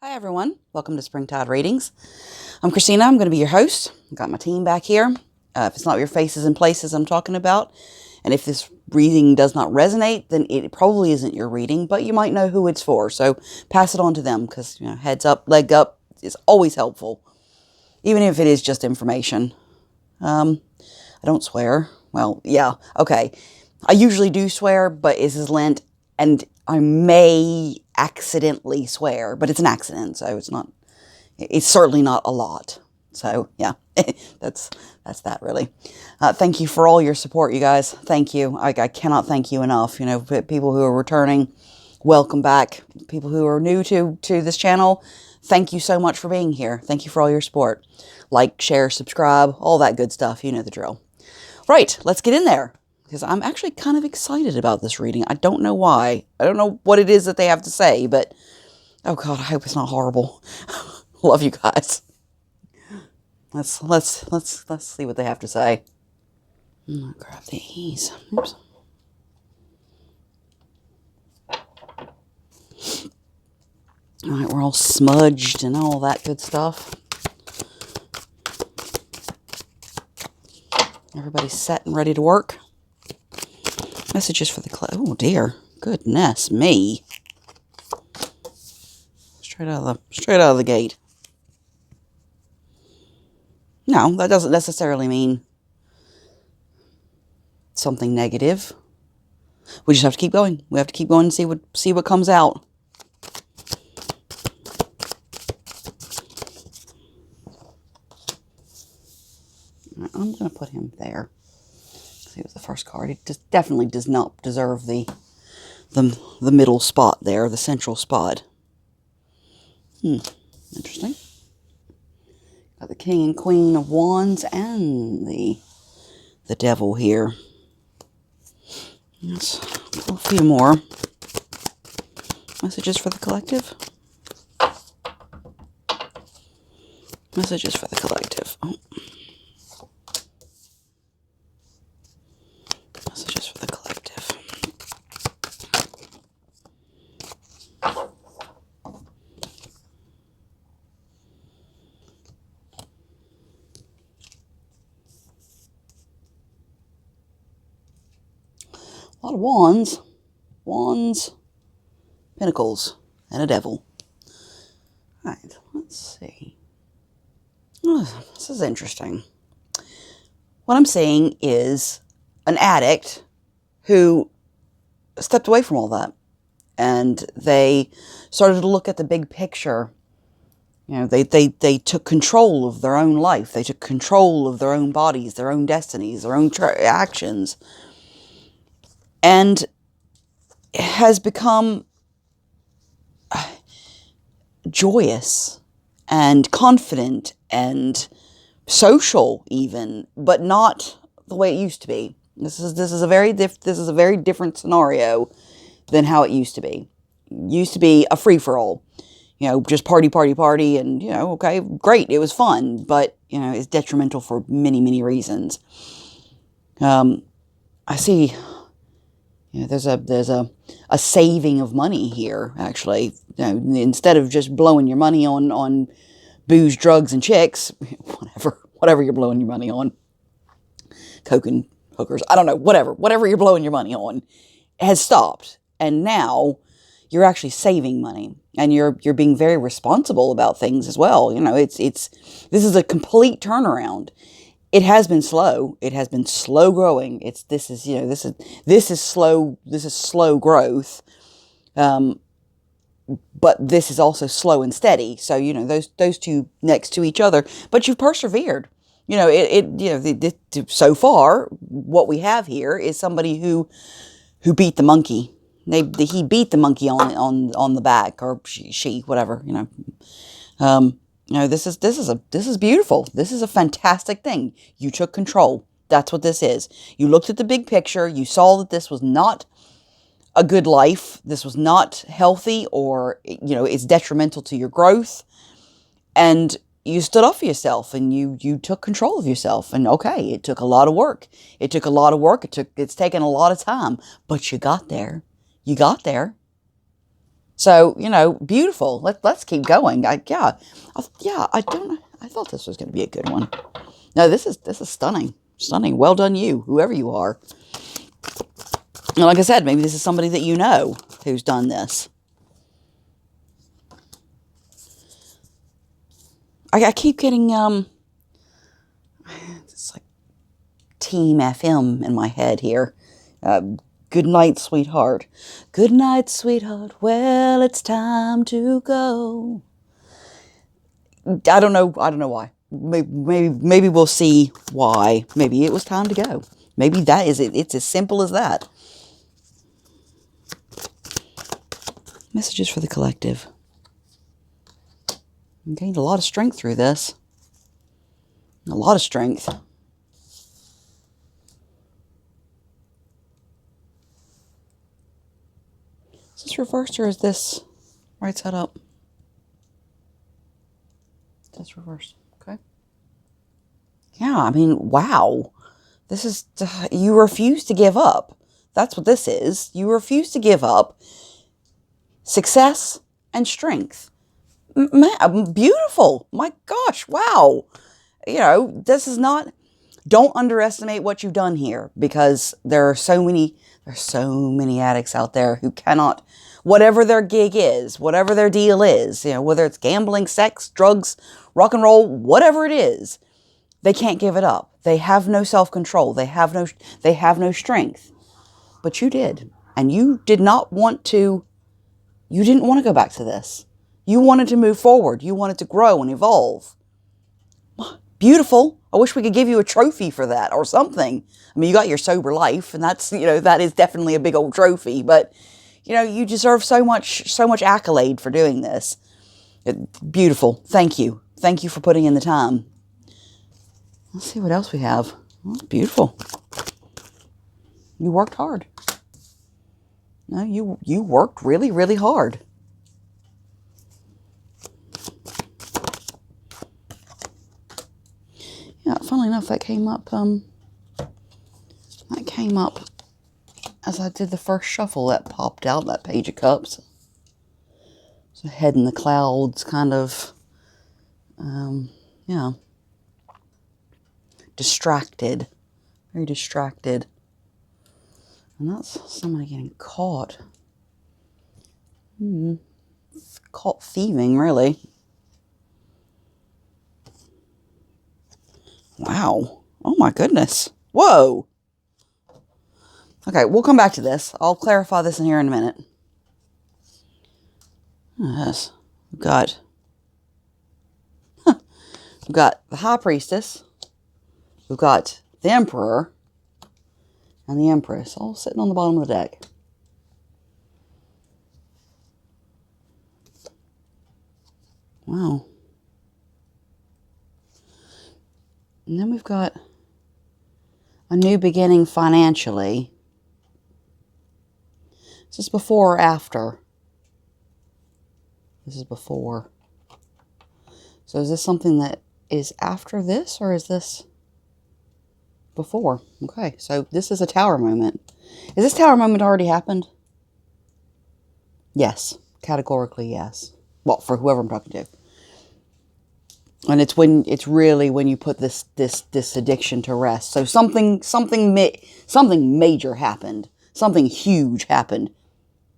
Hi everyone, welcome to Springtide Readings. I'm Christina, I'm going to be your host. I've got my team back here. If it's not your faces and places I'm talking about, and if this reading does not resonate, then it probably isn't your reading, but you might know who it's for, so pass it on to them, because heads up, leg up is always helpful, even if it is just information. I don't swear. Well, yeah, okay. I usually do swear, but this is Lent, and I may accidentally swear, but it's an accident, so it's certainly not a lot. So, yeah, that's that, really. Thank you for all your support, you guys. Thank you. I cannot thank you enough. People who are returning, welcome back. People who are new to this channel, thank you so much for being here. Thank you for all your support. Like, share, subscribe, all that good stuff. You know the drill. Right, let's get in there, because I'm actually kind of excited about this reading. I don't know why. I don't know what it is that they have to say, but oh God, I hope it's not horrible. Love you guys. Let's see what they have to say. I'm gonna grab these. Oops. All right, we're all smudged and all that good stuff. Everybody's set and ready to work. Messages for the oh dear, goodness me! Straight out of the gate. No, that doesn't necessarily mean something negative. We just have to keep going. We have to keep going and see what comes out. I'm going to put him there. He was the first card. He just definitely does not deserve the middle spot there, the central spot. Interesting. Got the King and Queen of Wands and the Devil here. Let's pull a few more. Messages for the collective. Messages for the collective. Oh. Messages for the collective. A lot of wands. Wands, pentacles, and a devil. Alright, let's see. Oh, this is interesting. What I'm seeing is an addict who stepped away from all that, and they started to look at the big picture. They took control of their own life. They took control of their own bodies, their own destinies, their own actions, and has become joyous and confident and social, even, but not the way it used to be. This is a very different scenario than how it used to be. It used to be a free-for-all. Just party, and, okay, great, it was fun, but, it's detrimental for many, many reasons. I see, there's a saving of money here, actually. Instead of just blowing your money on booze, drugs, and chicks, whatever you're blowing your money on, coke and hookers, I don't know, whatever you're blowing your money on has stopped, and now you're actually saving money, and you're being very responsible about things as well. This is a complete turnaround. It has been slow. It has been slow growing. This is slow growth. But this is also slow and steady. So, those two next to each other, but you've persevered. So far, what we have here is somebody who beat the monkey. He beat the monkey on the back, or she, whatever, this is beautiful. This is a fantastic thing. You took control. That's what this is. You looked at the big picture. You saw that this was not a good life. This was not healthy, or, it's detrimental to your growth. And you stood up for yourself, and you took control of yourself. And okay, it took a lot of work. It's taken a lot of time, but you got there. You got there. So, you know, beautiful. Let's keep going. I don't know. I thought this was going to be a good one. No, this is stunning. Stunning. Well done, you, whoever you are. And like I said, maybe this is somebody that you know who's done this. I keep getting, it's like Team FM in my head here. Good night, sweetheart. Good night, sweetheart. Well, it's time to go. I don't know why. Maybe we'll see why. Maybe it was time to go. Maybe that is it. It's as simple as that. Messages for the collective. I gained a lot of strength through this. A lot of strength. Is this reversed or is this right side up? That's reversed. Okay. Yeah, I mean, wow. This is, you refuse to give up. That's what this is. You refuse to give up success and strength. Man, beautiful. My gosh, wow. You know, this is not, don't underestimate what you've done here, because there's so many addicts out there who cannot, whatever their gig is, whatever their deal is, you know, whether it's gambling, sex, drugs, rock and roll, whatever it is, they can't give it up. They have no self-control. They have no strength. But you did. And you did not want to, you didn't want to go back to this. You wanted to move forward. You wanted to grow and evolve. Beautiful. I wish we could give you a trophy for that or something. I mean, you got your sober life, and that's, you know, that is definitely a big old trophy, but, you know, you deserve so much accolade for doing this. Beautiful. Thank you. Thank you for putting in the time. Let's see what else we have. Oh, it's beautiful. You worked hard. No, you worked really, really hard. Yeah, funnily enough, that came up as I did the first shuffle. That popped out, that Page of Cups. So head in the clouds, kind of, yeah. Distracted. Very distracted. And that's somebody getting caught. Caught thieving, really. Wow. Oh my goodness. Whoa. Okay, we'll come back to this. I'll clarify this in here in a minute. Yes. We've got the High Priestess. We've got the Emperor and the Empress all sitting on the bottom of the deck. Wow. And then we've got a new beginning financially. Is this before or after? This is before. So is this something that is after this, or is this before? Okay, so this is a Tower moment. Is this Tower moment already happened? Yes. Categorically, yes. Well, for whoever I'm talking to. And it's really when you put this addiction to rest. So something major happened. Something huge happened.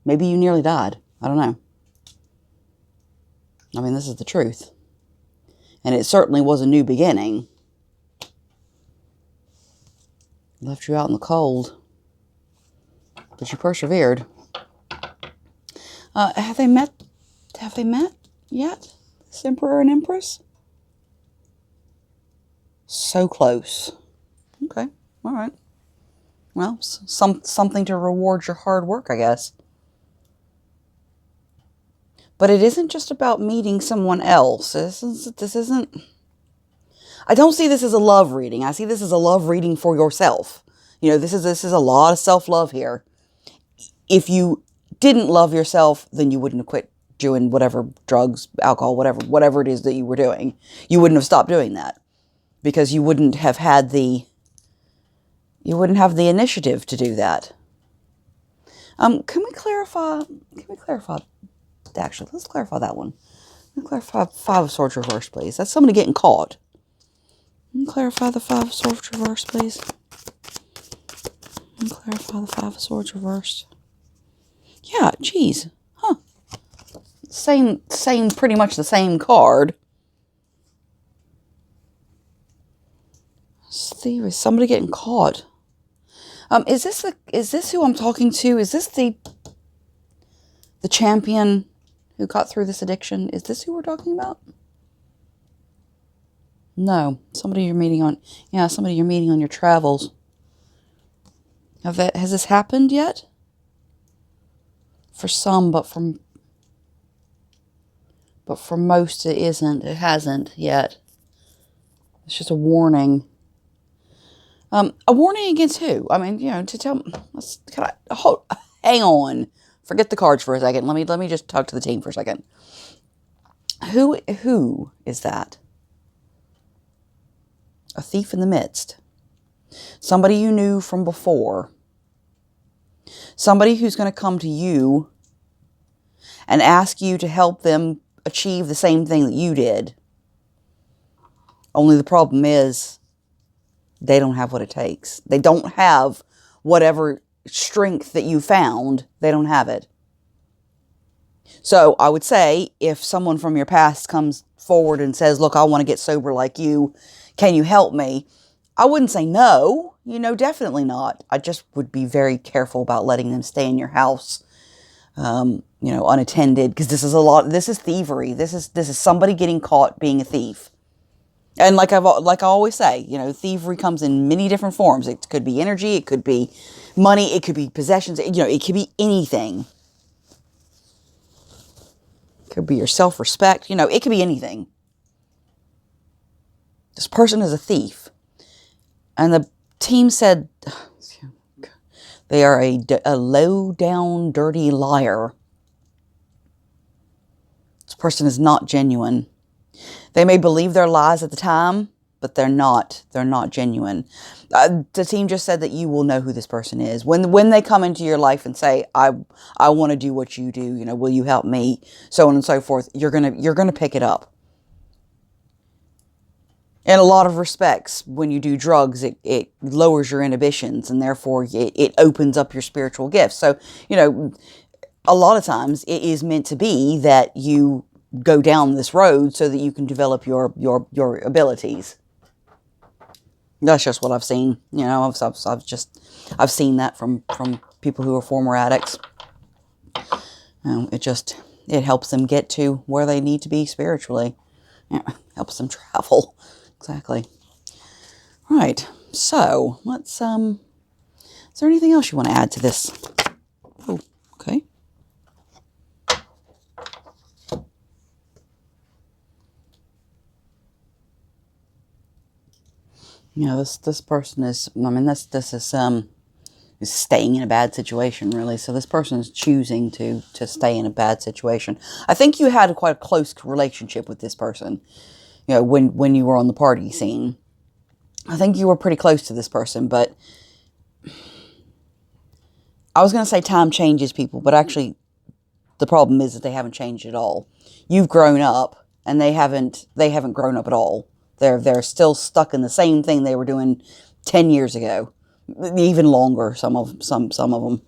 Maybe you nearly died. I don't know. I mean, this is the truth. And it certainly was a new beginning. Left you out in the cold. But you persevered. Have they met yet? This Emperor and Empress? So close. Okay. All right. Well, something to reward your hard work, I guess. But it isn't just about meeting someone else. This isn't... I don't see this as a love reading. I see this as a love reading for yourself. You know, this is a lot of self-love here. If you didn't love yourself, then you wouldn't have quit doing whatever, drugs, alcohol, whatever it is that you were doing. You wouldn't have stopped doing that. Because you wouldn't have the initiative to do that. Can we clarify actually, let's clarify that one. Let's clarify Five of Swords reversed, please. That's somebody getting caught. Can you clarify the Five of Swords reversed, please? Can you clarify the Five of Swords reversed? Yeah, geez. Huh. Same, pretty much the same card. Steve, is somebody getting caught? Is this who I'm talking to? Is this the champion who got through this addiction? Is this who we're talking about? No, somebody you're meeting on. Yeah, somebody you're meeting on your travels. Has this happened yet? For some, but for most, it isn't. It hasn't yet. It's just a warning. A warning against who? I mean, to tell. Hang on. Forget the cards for a second. Let me just talk to the team for a second. Who is that? A thief in the midst. Somebody you knew from before. Somebody who's going to come to you and ask you to help them achieve the same thing that you did. Only the problem is, they don't have what it takes. They don't have whatever strength that you found. They don't have it. So I would say, if someone from your past comes forward and says, look, I want to get sober like you. Can you help me? I wouldn't say no. Definitely not. I just would be very careful about letting them stay in your house, unattended. Because this is thievery. This is somebody getting caught being a thief. And like I always say, thievery comes in many different forms. It could be energy, it could be money, it could be possessions, it could be anything. It could be your self-respect, it could be anything. This person is a thief. And the team said they are a low-down, dirty liar. This person is not genuine. They may believe their lies at the time, but they're not genuine. The team just said that you will know who this person is. When they come into your life and say, I want to do what you do, will you help me? So on and so forth. You're gonna pick it up. In a lot of respects, when you do drugs, it lowers your inhibitions, and therefore it opens up your spiritual gifts. So, a lot of times it is meant to be that you go down this road so that you can develop your abilities. That's just what I've seen. I've seen that from people who are former addicts. It helps them get to where they need to be spiritually. Helps them travel. Exactly. Right. So let's is there anything else you want to add to this? Oh, okay. This person is, this is staying in a bad situation, really. So this person is choosing to stay in a bad situation. I think you had quite a close relationship with this person, when you were on the party scene. I think you were pretty close to this person, but I was going to say time changes people, but actually the problem is that they haven't changed at all. You've grown up, and they haven't grown up at all. They're still stuck in the same thing they were doing 10 years ago, even longer. Some of them.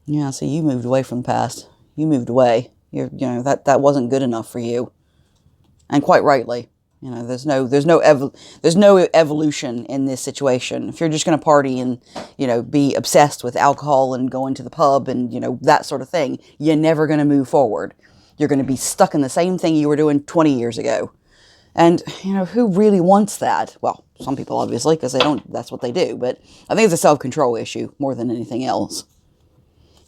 Yeah. So you moved away from the past. You moved away. That wasn't good enough for you, and quite rightly. There's no evolution in this situation. If you're just going to party and be obsessed with alcohol and going to the pub and that sort of thing, you're never going to move forward. You're going to be stuck in the same thing you were doing 20 years ago. And, who really wants that? Well, some people, obviously, because that's what they do. But I think it's a self-control issue more than anything else.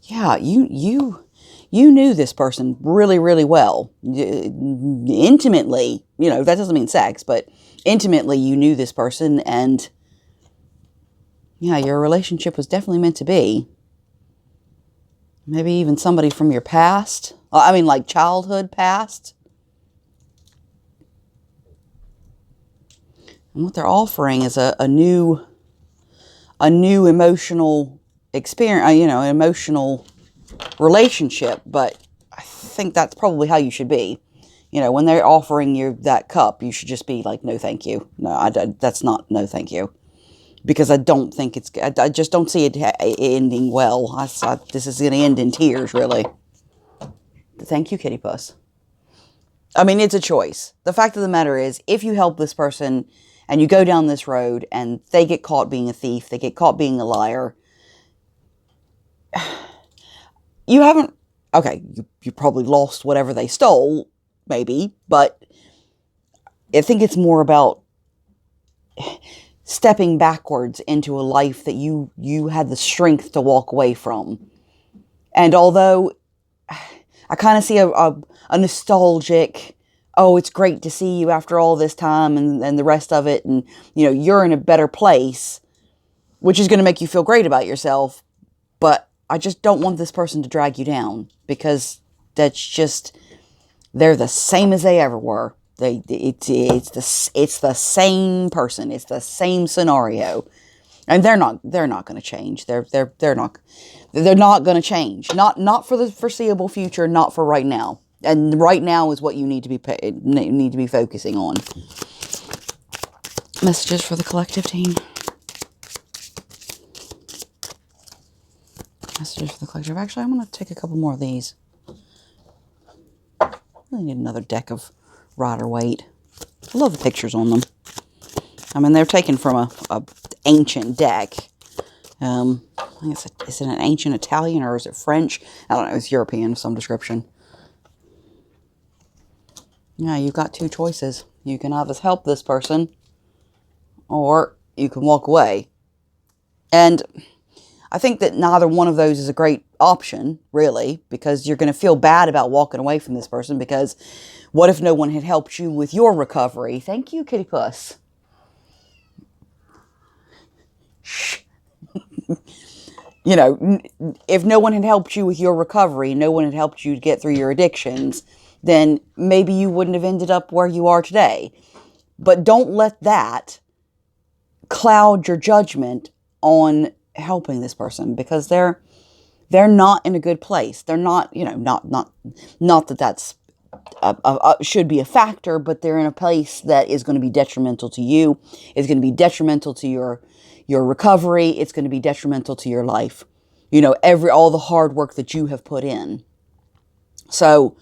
Yeah, you knew this person really, really well. Intimately, that doesn't mean sex, but intimately you knew this person. And, yeah, your relationship was definitely meant to be. Maybe even somebody from your past. Like childhood past. And what they're offering is a new emotional experience, emotional relationship, but I think that's probably how you should be. You know, when they're offering you that cup, you should just be like, no, thank you. No, that's not, no, thank you. Because I don't think I just don't see it ending well. This is going to end in tears, really. Thank you, Kitty Puss. I mean, it's a choice. The fact of the matter is, if you help this person and you go down this road and they get caught being a thief, they get caught being a liar, you haven't, okay, you probably lost whatever they stole, maybe, but I think it's more about stepping backwards into a life that you had the strength to walk away from. And although I kind of see a nostalgic, oh, it's great to see you after all this time and the rest of it, and, you know, you're in a better place, which is going to make you feel great about yourself, but I just don't want this person to drag you down, because that's just, they're the same as they ever were. It's the same person. It's the same scenario, and they're not going to change. They're not going to change. Not for the foreseeable future. Not for right now. And right now is what you need to be focusing on. Messages for the collective team. Messages for the collective. Actually, I'm going to take a couple more of these. I need another deck of Rider-Waite. I love the pictures on them. I mean, they're taken from a ancient deck. I think is it an ancient Italian or is it French? I don't know. It's European of some description. Yeah, you've got two choices. You can either help this person or you can walk away. And I think that neither one of those is a great option, really, because you're going to feel bad about walking away from this person, because what if no one had helped you with your recovery? Thank you, Kitty Puss. Shh. You know, if no one had helped you with your recovery, no one had helped you to get through your addictions, then maybe you wouldn't have ended up where you are today. But don't let that cloud your judgment on helping this person, because they're not in a good place. They're not, you know, not that that's should be a factor, but they're in a place that is going to be detrimental to you. Is going to be detrimental to your recovery. It's going to be detrimental to your life. You know, all the hard work that you have put in. So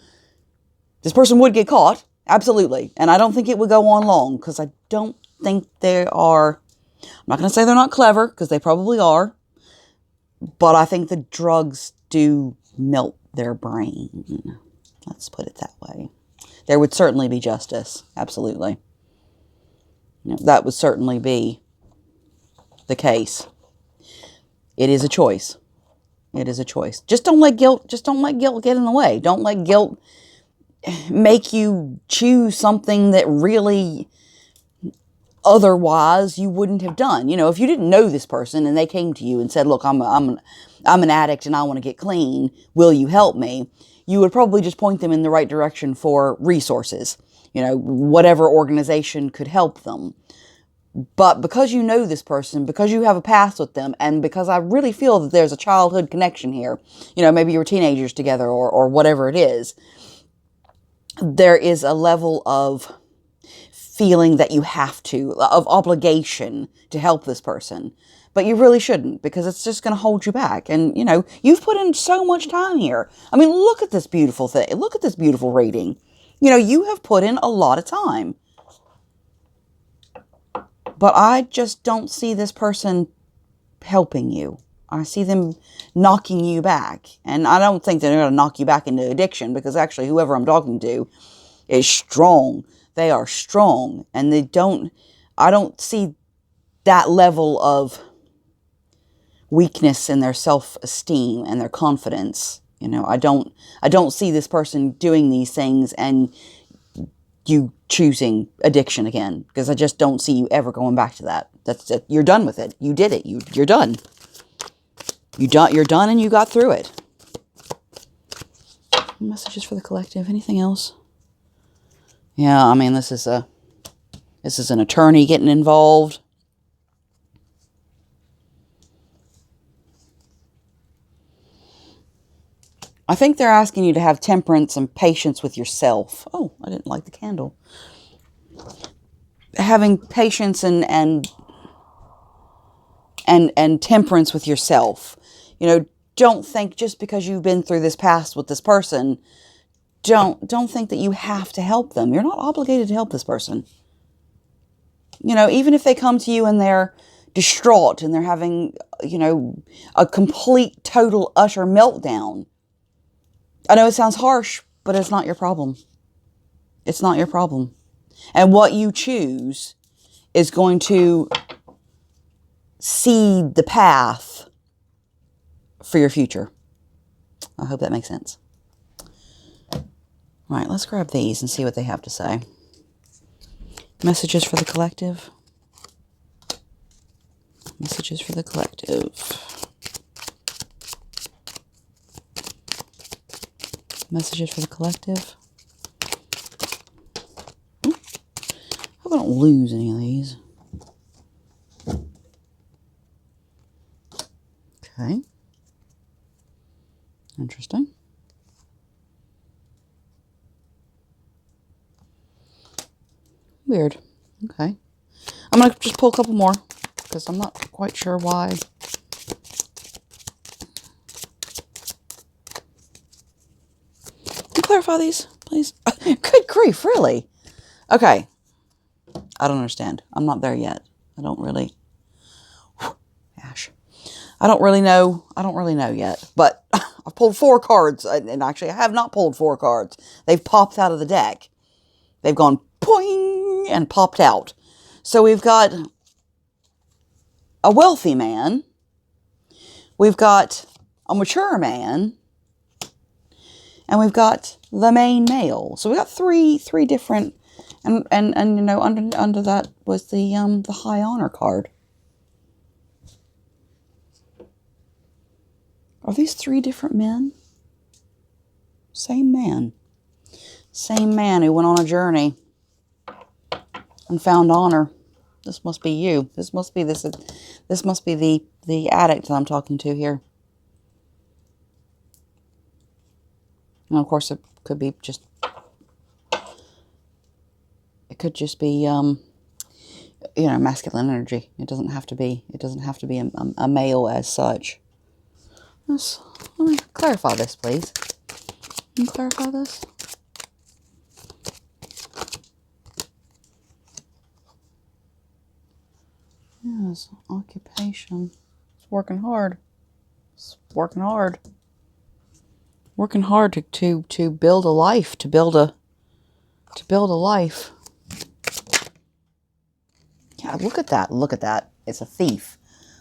this person would get caught, absolutely, and I don't think it would go on long, because I don't think they are. I'm not going to say they're not clever, because they probably are, but I think the drugs do melt their brain. Let's put it that way. There would certainly be justice, absolutely. You know, that would certainly be the case. It is a choice. It is a choice. Just don't let guilt get in the way. Don't let guilt make you choose something that really otherwise you wouldn't have done. You know, if you didn't know this person and they came to you and said, look, I'm an addict and I want to get clean, will you help me? You would probably just point them in the right direction for resources, you know, whatever organization could help them. But because you know this person, because you have a past with them, and because I really feel that there's a childhood connection here, you know, maybe you were teenagers together or whatever it is, there is a level of feeling that you have to, of obligation to help this person. But you really shouldn't, because it's just going to hold you back. And, you know, you've put in so much time here. I mean, look at this beautiful thing. Look at this beautiful reading. You know, you have put in a lot of time. But I just don't see this person helping you. I see them knocking you back. And I don't think they're going to knock you back into addiction, because actually whoever I'm talking to is strong. They are strong. And I don't see that level of weakness in their self-esteem and their confidence. You know, I don't see this person doing these things and you choosing addiction again, because I just don't see you ever going back to that. That's it. You're done with it. You did it. You're done. You're done and you got through it. Messages for the collective. Anything else? Yeah, I mean, this is an attorney getting involved. I think they're asking you to have temperance and patience with yourself. Oh, I didn't like the candle. Having patience and temperance with yourself. You know, don't think just because you've been through this past with this person, don't think that you have to help them. You're not obligated to help this person. You know, even if they come to you and they're distraught and they're having, you know, a complete, total, utter meltdown. I know it sounds harsh, but it's not your problem. It's not your problem. And what you choose is going to seed the path for your future. I hope that makes sense. All right, let's grab these and see what they have to say. Messages for the collective. Messages for the collective. Messages for the collective. Hope I don't lose any of these. Okay. Interesting. Weird. Okay. I'm going to just pull a couple more because I'm not quite sure why. Can you clarify these, please? Good grief, really? Okay. I don't understand. I'm not there yet. I don't really... Ash. I don't really know. I don't really know yet. But I've pulled 4 cards. And actually, I have not pulled 4 cards. They've popped out of the deck. They've gone poing and popped out. So we've got a wealthy man. We've got a mature man. And we've got the main male. So we got three different, and you know, under that was the high honor card. Are these 3 different men? Same man. Same man who went on a journey and found honor. This must be you. This must be this must be the addict that I'm talking to here. And of course, it could be just. It could just be, you know, masculine energy. It doesn't have to be. It doesn't have to be a male as such. Let me clarify this, please. Can you clarify this? Yes, occupation. It's working hard. It's working hard. Working hard to build a life, to build a life. Yeah, look at that. Look at that. It's a thief.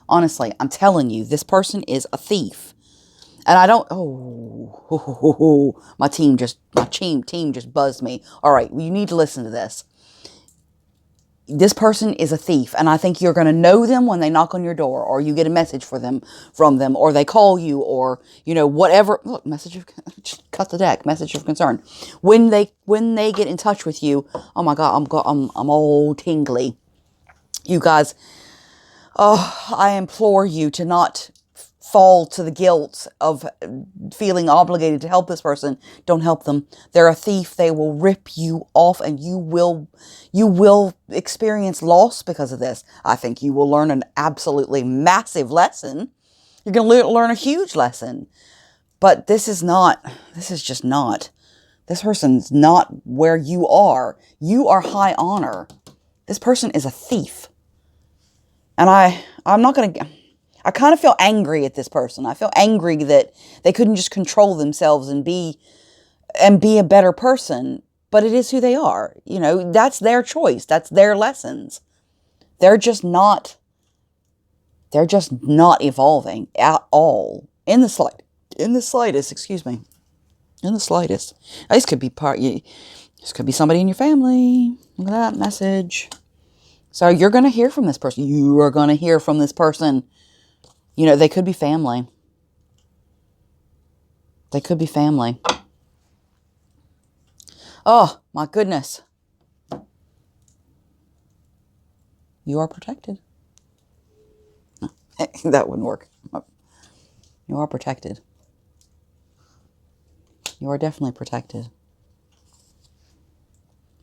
Honestly, I'm telling you, this person is a thief. And I don't, my team just buzzed me. All right, you need to listen to this. This person is a thief, and I think you're going to know them when they knock on your door, or you get a message from them, or they call you, or, you know, whatever. Look, just cut the deck, message of concern. When they get in touch with you, oh my God, I'm all tingly. You guys, oh, I implore you to not fall to the guilt of feeling obligated to help this person. Don't help them. They're a thief. They will rip you off, and you will experience loss because of this. I think you will learn an absolutely massive lesson. You're going to learn a huge lesson. But this is just not. This person's not where you are. You are high honor. This person is a thief. And I'm not going to... I kind of feel angry at this person. I feel angry that they couldn't just control themselves and be a better person. But it is who they are. You know, that's their choice. That's their lessons. They're just not evolving at all. In the slightest, excuse me. In the slightest. This could be this could be somebody in your family. Look at that message. So you're going to hear from this person. You are going to hear from this person. You know, they could be family. They could be family. Oh, my goodness. You are protected. That wouldn't work. You are protected. You are definitely protected.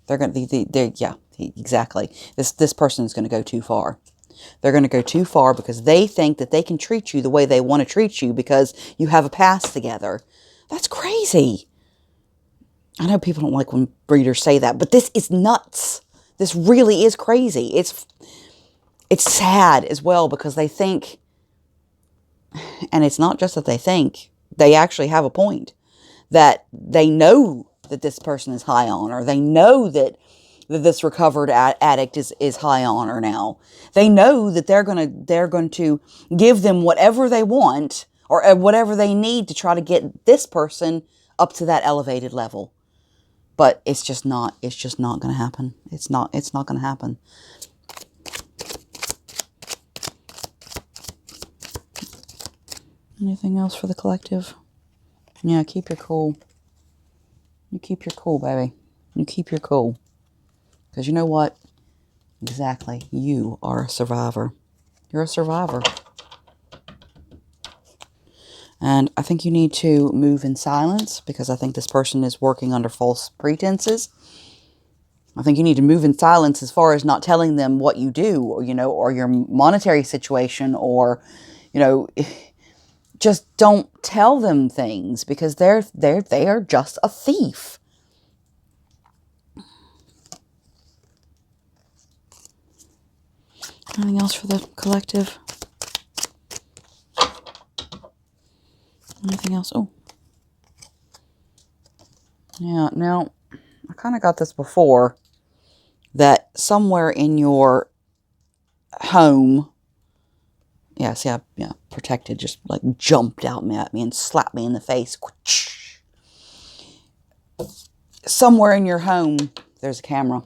They're going to, yeah, exactly. This person is going to go too far. They're going to go too far because they think that they can treat you the way they want to treat you because you have a past together. That's crazy. I know people don't like when readers say that, but this is nuts. This really is crazy. It's sad as well because they think, and it's not just that they think, they actually have a point, that they know that this person is high on, or they know that this recovered addict is high on her now. They know that they're going to give them whatever they want or whatever they need to try to get this person up to that elevated level. But it's just not going to happen. It's not going to happen. Anything else for the collective? Yeah, keep your cool. You keep your cool, baby. You keep your cool. Because you know what? Exactly. You are a survivor. You're a survivor. And I think you need to move in silence because I think this person is working under false pretenses. I think you need to move in silence as far as not telling them what you do, or, or your monetary situation, or, just don't tell them things because they are just a thief. Anything else for the collective? Anything else? Oh. Yeah, now, I kind of got this before, that somewhere in your home, yeah, see, protected just like jumped out at me and slapped me in the face. Somewhere in your home, there's a camera.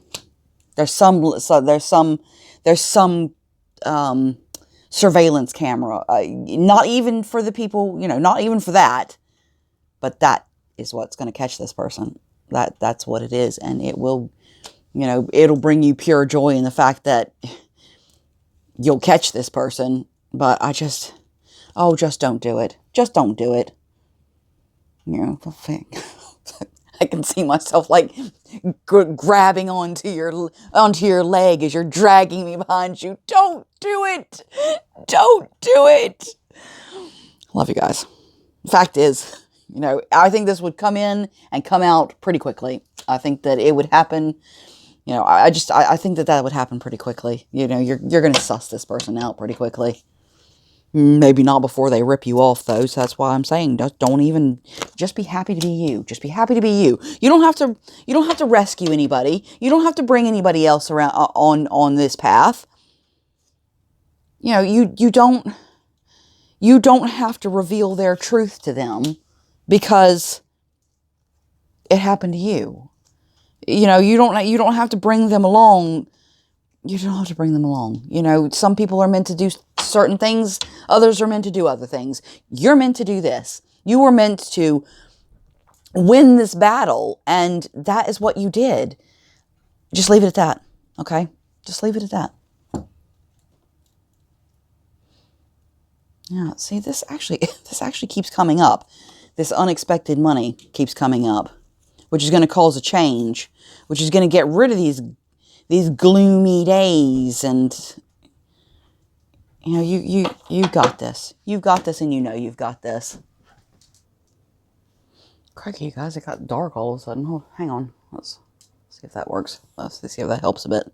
There's some surveillance camera. Not even for the people, not even for that. But that is what's going to catch this person. That's what it is. And it will, it'll bring you pure joy in the fact that you'll catch this person. But just don't do it. Just don't do it. I can see myself like grabbing onto your leg as you're dragging me behind you. Don't do it. Don't do it. Love you guys. Fact is, I think this would come in and come out pretty quickly. I think that it would happen. I think that would happen pretty quickly. You're going to suss this person out pretty quickly. Maybe not before they rip you off, though. So that's why I'm saying, just be happy to be you. Just be happy to be you. You don't have to rescue anybody. You don't have to bring anybody else around on this path. You don't have to reveal their truth to them because it happened to you. You don't have to bring them along. You don't have to bring them along. Some people are meant to do certain things. Others are meant to do other things. You're meant to do this. You were meant to win this battle. And that is what you did. Just leave it at that. Okay? Just leave it at that. Yeah, see, this actually keeps coming up. This unexpected money keeps coming up, which is going to cause a change, which is going to get rid of these gloomy days. And you got this. You've got this, and you've got this. Crikey, you guys, it got dark all of a sudden. Oh, hang on. Let's see if that works. Let's see if that helps a bit.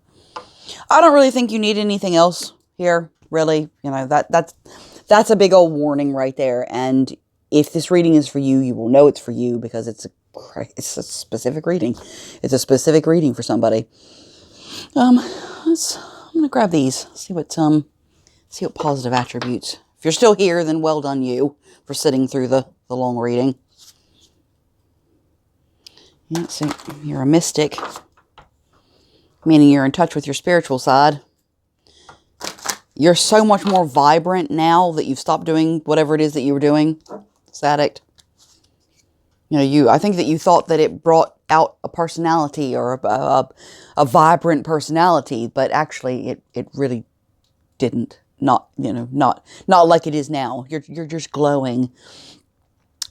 I don't really think you need anything else here, really. That's a big old warning right there. And if this reading is for you, you will know it's for you because it's a specific reading. It's a specific reading for somebody. I'm gonna grab these. See what positive attributes. If you're still here, then well done you for sitting through the long reading. Yeah, so you're a mystic, meaning you're in touch with your spiritual side. You're so much more vibrant now that you've stopped doing whatever it is that you were doing. This addict. I think that you thought that it brought out a personality or a vibrant personality, but actually it really didn't. Not like it is now. You're just glowing.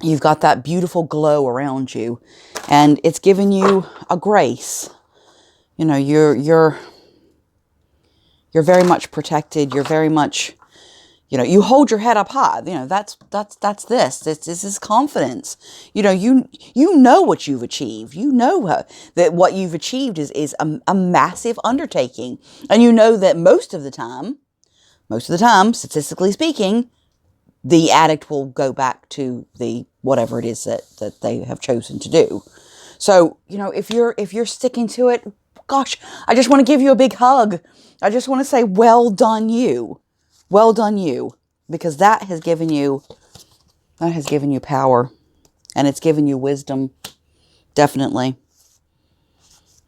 You've got that beautiful glow around you, and it's giving you a grace. You know, you're very much protected. You're very much, you know, you hold your head up high. You know, that's this. This is confidence. You know, you know what you've achieved. You know that what you've achieved is a massive undertaking, and you know that most of the time, statistically speaking, the addict will go back to the whatever it is that they have chosen to do. So, you know, if you're sticking to it, gosh, I just want to give you a big hug. I just want to say, well done you. Well done you. Because that has given you power, and it's given you wisdom. Definitely.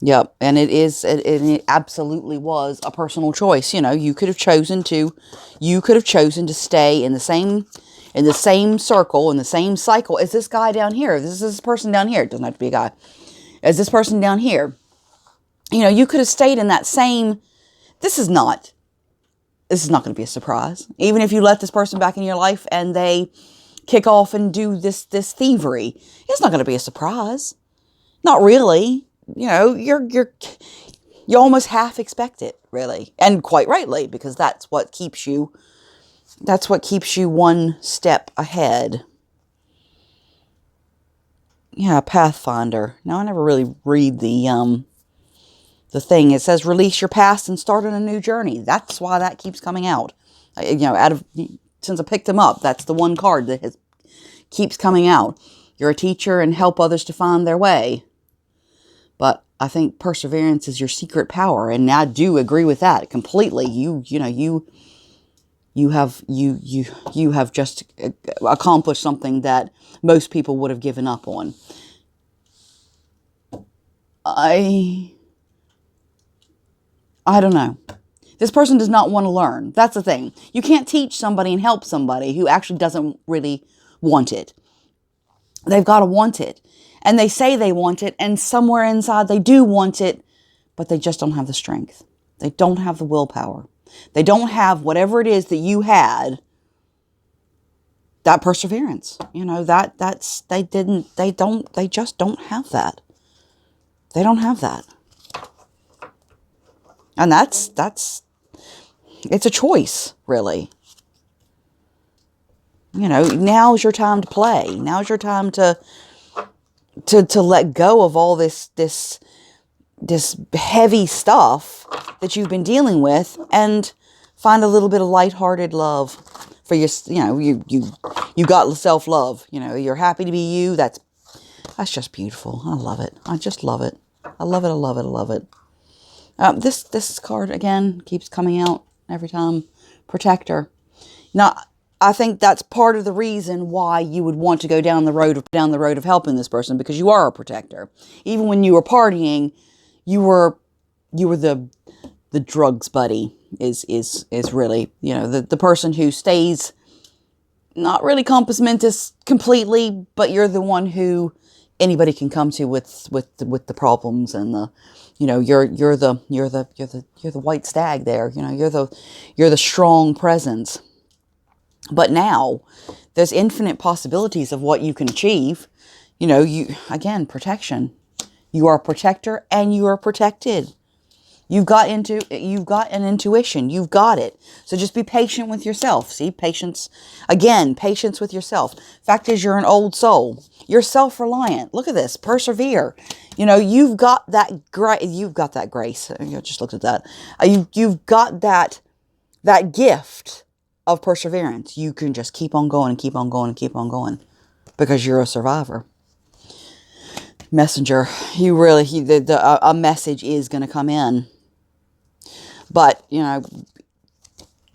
Yep. And it absolutely was a personal choice. You know, you could have chosen to stay in the same circle, in the same cycle as this guy down here. This is this person down here. It doesn't have to be a guy. As this person down here. You know, you could have stayed in that same, this is not going to be a surprise. Even if you let this person back in your life and they kick off and do this thievery, it's not going to be a surprise. Not really. You know, you almost half expect it, really. And quite rightly, because that's what keeps you one step ahead. Yeah, Pathfinder. Now, I never really read the thing. It says release your past and start on a new journey. That's why that keeps coming out. You know, since I picked them up, that's the one card that keeps coming out. You're a teacher and help others to find their way. But I think perseverance is your secret power, and I do agree with that completely. You have just accomplished something that most people would have given up on. I don't know. This person does not want to learn. That's the thing. You can't teach somebody and help somebody who actually doesn't really want it. They've got to want it. And they say they want it, and somewhere inside they do want it, but they just don't have the strength. They don't have the willpower. They don't have whatever it is that you had, that perseverance. You know, they just don't have that. They don't have that. And it's a choice, really. You know, now's your time to play. Now's your time to let go of all this heavy stuff that you've been dealing with, and find a little bit of lighthearted love for your, you know, you got self-love. You know, you're happy to be you. That's just beautiful. I love it. I just love it. I love it. I love it. I love it. This card again keeps coming out every time. Protector. Now, I think that's part of the reason why you would want to go down the road of helping this person, because you are a protector. Even when you were partying, you were the drugs buddy. Is really, you know, the person who stays not really compos mentis completely, but you're the one who anybody can come to with the problems, and the, you know, you're the white stag there. You know, you're the strong presence. But now there's infinite possibilities of what you can achieve. You know, again, protection. You are a protector and you are protected. You've got an intuition. You've got it. So just be patient with yourself. See, patience. Again, patience with yourself. Fact is, you're an old soul. You're self-reliant. Look at this. Persevere. You know, you've got that grace. I just looked at that. You've got that gift of perseverance. You can just keep on going and keep on going and keep on going, because you're a survivor. Messenger. A message is going to come in. But, you know,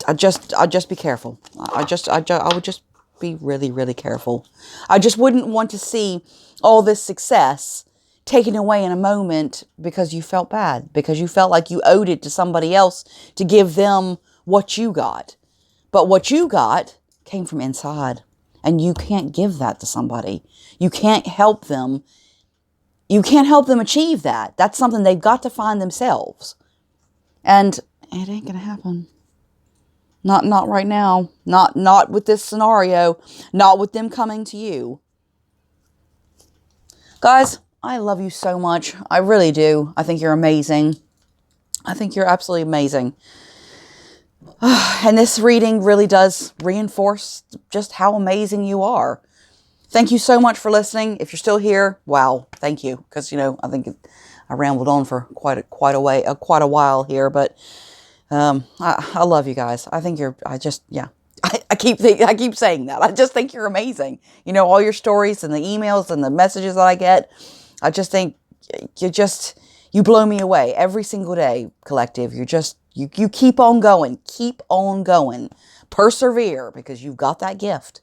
I'd just be careful. I would just be really, really careful. I just wouldn't want to see all this success taken away in a moment because you felt bad, because you felt like you owed it to somebody else to give them what you got. But what you got came from inside, and you can't give that to somebody. You can't help them. You can't help them achieve that. That's something they've got to find themselves. And it ain't going to happen. Not right now. Not with this scenario. Not with them coming to you. Guys, I love you so much. I really do. I think you're amazing. I think you're absolutely amazing. And this reading really does reinforce just how amazing you are. Thank you so much for listening. If you're still here, wow, thank you. Because, I think I rambled on for quite a while here. But I love you guys. I think I keep saying that. I just think you're amazing. All your stories and the emails and the messages that I get. I just think you blow me away every single day, collective. You keep on going. Keep on going. Persevere, because you've got that gift.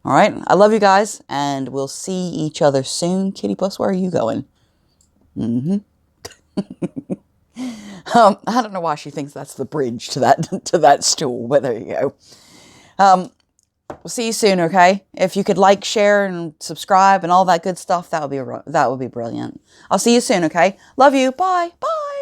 All right. I love you guys, and we'll see each other soon. Kitty Puss, where are you going? I don't know why she thinks that's the bridge to that stool, but there you go. We'll see you soon, okay? If you could like, share, and subscribe and all that good stuff, that would be brilliant. I'll see you soon, okay? Love you. Bye. Bye.